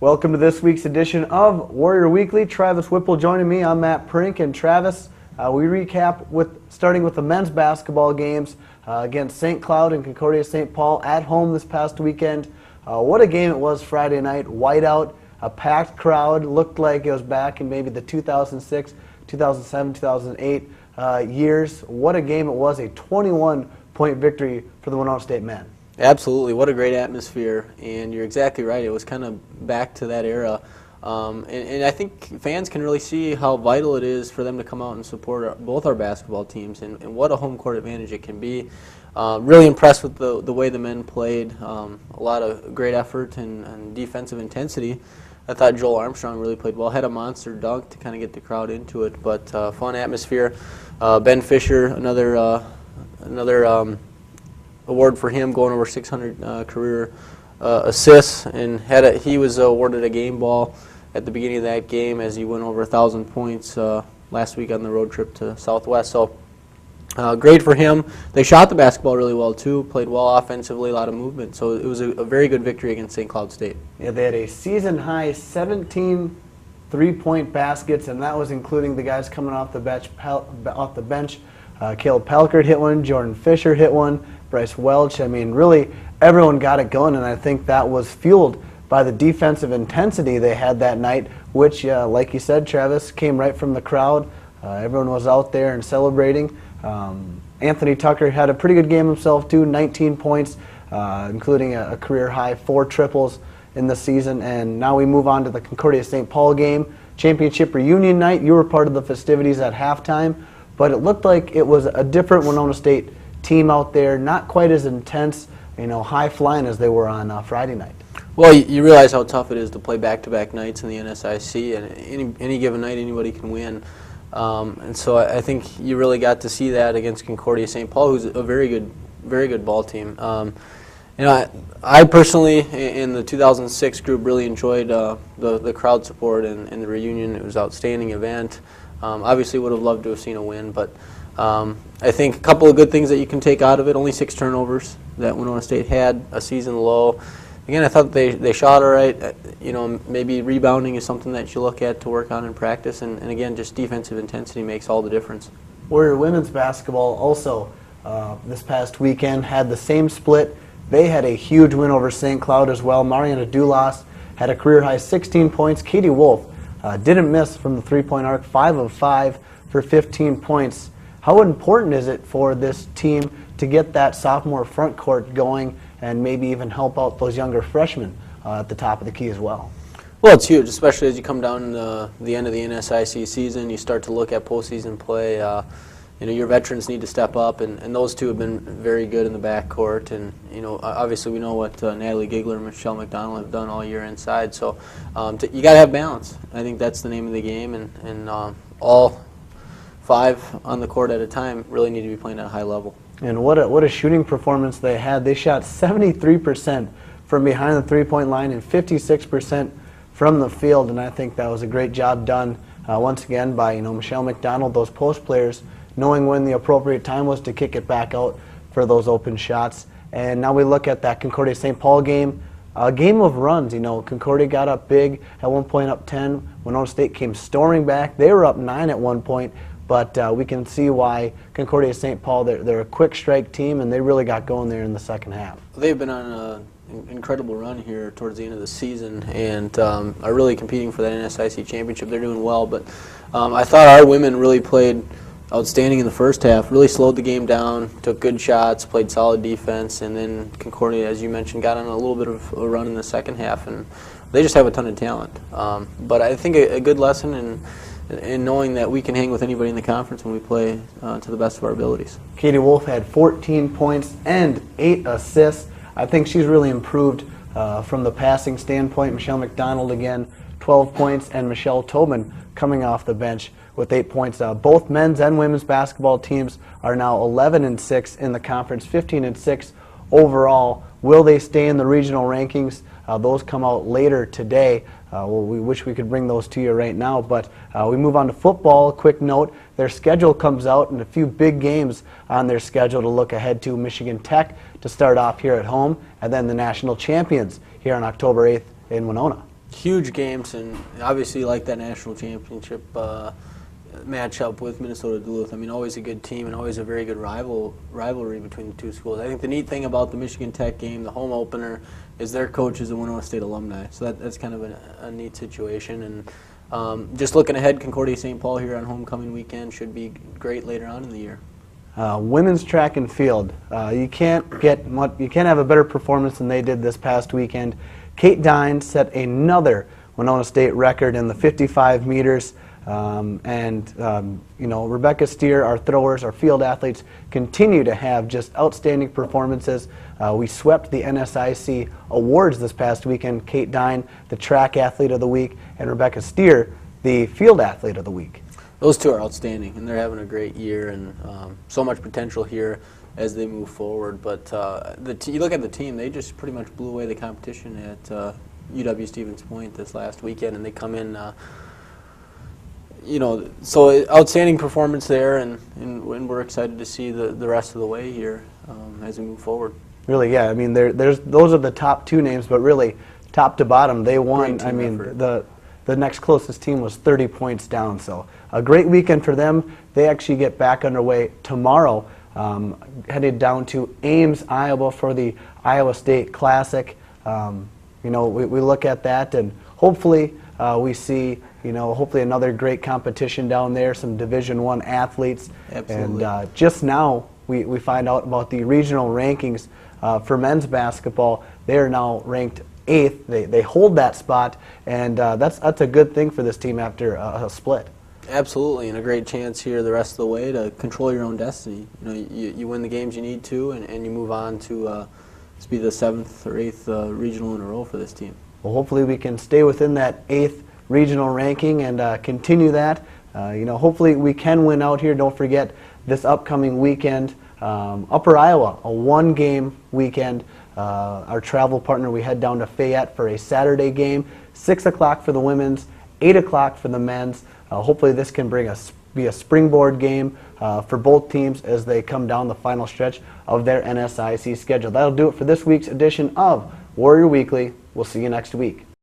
Welcome to this week's edition of Warrior Weekly. Travis Whipple joining me. I'm Matt Prink, and Travis, we recap starting with the men's basketball games against St. Cloud and Concordia St. Paul at home this past weekend. What a game it was Friday night. Whiteout, a packed crowd. Looked like it was back in maybe the 2006, 2007, 2008 years. What a game it was. A 21-point victory for the Winona State men. Absolutely. What a great atmosphere. And you're exactly right. It was kind of back to that era. And I think fans can really see how vital it is for them to come out and support both our basketball teams, and what a home court advantage it can be. Really impressed with the way the men played. A lot of great effort and defensive intensity. I thought Joel Armstrong really played well. Had a monster dunk to kind of get the crowd into it, but fun atmosphere. Ben Fisher, another award for him, going over 600 career assists, and he was awarded a game ball at the beginning of that game as he went over 1,000 points last week on the road trip to Southwest. So great for him. They shot the basketball really well too, played well offensively, a lot of movement. So it was a very good victory against St. Cloud State. Yeah, they had a season-high 17 three-point baskets, and that was including the guys coming off the bench. Caleb Pelkert hit one, Jordan Fisher hit one, Bryce Welch. I mean, really, everyone got it going, and I think that was fueled by the defensive intensity they had that night, which, like you said, Travis, came right from the crowd. Everyone was out there and celebrating. Anthony Tucker had a pretty good game himself, too, 19 points, including a career-high 4 triples in the season. And now we move on to the Concordia St. Paul game, championship reunion night. You were part of the festivities at halftime, but it looked like it was a different Winona State team out there, not quite as intense, high-flying as they were on Friday night. Well, you realize how tough it is to play back-to-back nights in the NSIC, and any given night anybody can win. And so I think you really got to see that against Concordia St. Paul, who's a very good ball team. I personally, in the 2006 group, really enjoyed the crowd support and the reunion. It was an outstanding event. Obviously would have loved to have seen a win, but I think a couple of good things that you can take out of it. Only 6 turnovers that Winona State had, a season low. Again, I thought they shot all right. Maybe rebounding is something that you look at to work on in practice, and again, just defensive intensity makes all the difference. Warrior women's basketball also this past weekend had the same split. They had a huge win over St. Cloud as well. Mariana Dulas had a career-high 16 points. Katie Wolf didn't miss from the three-point arc, 5 of 5 for 15 points. How important is it for this team to get that sophomore front court going and maybe even help out those younger freshmen at the top of the key as well? Well, it's huge, especially as you come down to the end of the NSIC season. You start to look at postseason play. Your veterans need to step up, and those two have been very good in the backcourt. And obviously we know what Natalie Gigler and Michelle McDonald have done all year inside. So you got to have balance. I think that's the name of the game, and all 5 on the court at a time really need to be playing at a high level. And what a shooting performance they had. They shot 73% from behind the three-point line and 56% from the field, and I think that was a great job done once again by Michelle McDonald, those post players, knowing when the appropriate time was to kick it back out for those open shots. And now we look at that Concordia St. Paul game, a game of runs. Concordia got up big at one point, up 10. Winona State came storming back. They were up 9 at one point. But we can see why Concordia St. Paul, they're a quick strike team, and they really got going there in the second half. They've been on an incredible run here towards the end of the season, and are really competing for that NSIC championship. They're doing well, but I thought our women really played outstanding in the first half, really slowed the game down, took good shots, played solid defense, and then Concordia, as you mentioned, got on a little bit of a run in the second half, and they just have a ton of talent. But I think a good lesson in knowing that we can hang with anybody in the conference when we play to the best of our abilities. Katie Wolf had 14 points and 8 assists. I think she's really improved from the passing standpoint. Michelle McDonald, again, 12 points, and Michelle Tobin coming off the bench with 8 points. Both men's and women's basketball teams are now 11-6 in the conference, 15-6 overall. Will they stay in the regional rankings? Those come out later today. We wish we could bring those to you right now, but we move on to football. Quick note, their schedule comes out and a few big games on their schedule to look ahead to. Michigan Tech to start off here at home, and then the national champions here on October 8th in Winona. Huge games, and obviously like that national championship matchup with Minnesota Duluth. I mean, always a good team and always a very good rivalry between the two schools. I think the neat thing about the Michigan Tech game, the home opener, is their coach is a Winona State alumni. So that's kind of a neat situation. And just looking ahead, Concordia St. Paul here on homecoming weekend should be great later on in the year. Women's track and field. You can't have a better performance than they did this past weekend. Kate Dine set another Winona State record in the 55 meters. Rebecca Steer, our throwers, our field athletes, continue to have just outstanding performances. We swept the NSIC awards this past weekend. Kate Dine, the track athlete of the week, and Rebecca Steer, the field athlete of the week. Those two are outstanding, and they're having a great year, and so much potential here as they move forward. But you look at the team; they just pretty much blew away the competition at UW-Stevens Point this last weekend, and they come in. So outstanding performance there, and we're excited to see the rest of the way here as we move forward. Really, yeah. I mean, those are the top two names, but really, top to bottom, they won. I mean, the next closest team was 30 points down. So a great weekend for them. They actually get back underway tomorrow, headed down to Ames, Iowa for the Iowa State Classic. We look at that, and hopefully we see hopefully another great competition down there, some Division I athletes. Absolutely. And just now we find out about the regional rankings for men's basketball. They are now ranked 8th. They hold that spot, and that's a good thing for this team after a split. Absolutely, and a great chance here the rest of the way to control your own destiny. You win the games you need to, and you move on to be the 7th or 8th regional in a row for this team. Well, hopefully we can stay within that 8th regional ranking and continue that. Hopefully we can win out here. Don't forget this upcoming weekend, Upper Iowa, a 1-game weekend. Our travel partner, we head down to Fayette for a Saturday game, 6 o'clock for the women's, 8 o'clock for the men's. Hopefully this can be a springboard game for both teams as they come down the final stretch of their NSIC schedule. That'll do it for this week's edition of Warrior Weekly. We'll see you next week.